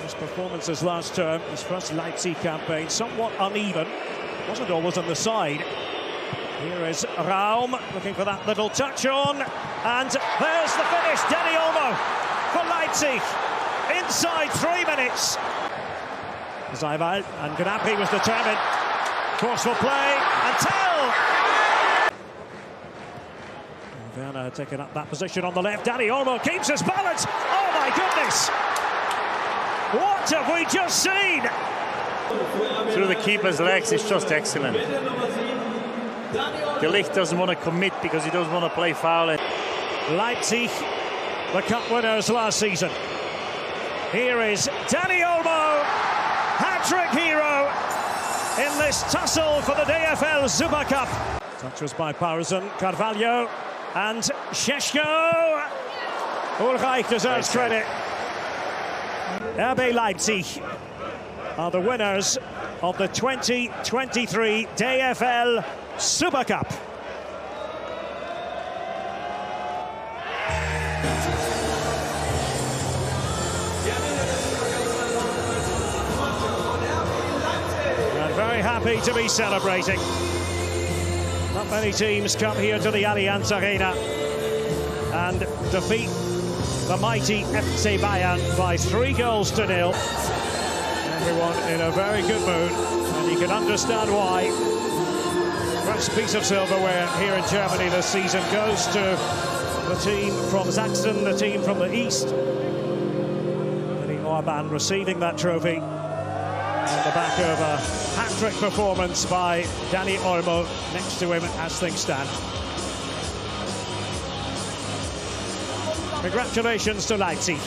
His performances last term, his first Leipzig campaign, somewhat uneven. Wasn't always on the side. Here is Raum looking for that little touch on, and there's the finish. Dani Olmo for Leipzig inside 3 minutes. Zaival and Gnabry was determined. Forceful play and Tell. Werner taking up that position on the left. Dani Olmo keeps his balance. Oh my goodness! What have we just seen? Through the keeper's legs, it's just excellent. De Ligt doesn't want to commit because he doesn't want to play foul. Leipzig, the cup winners last season. Here is Dani Olmo, hat-trick hero in this tussle for the DFL Super Cup. Touch was by Paulsen, Carvalho and Šeško. Ulreich deserves credit. RB Leipzig are the winners of the 2023 DFL Super Cup. And very happy to be celebrating. Not many teams come here to the Allianz Arena and defeat the mighty FC Bayern by 3-0. Everyone in a very good mood, and you can understand why. First piece of silverware here in Germany this season goes to the team from Sachsen, the team from the east. Danny Orban receiving that trophy on the back of a hat-trick performance by Dani Olmo next to him as things stand. Congratulations to Leipzig.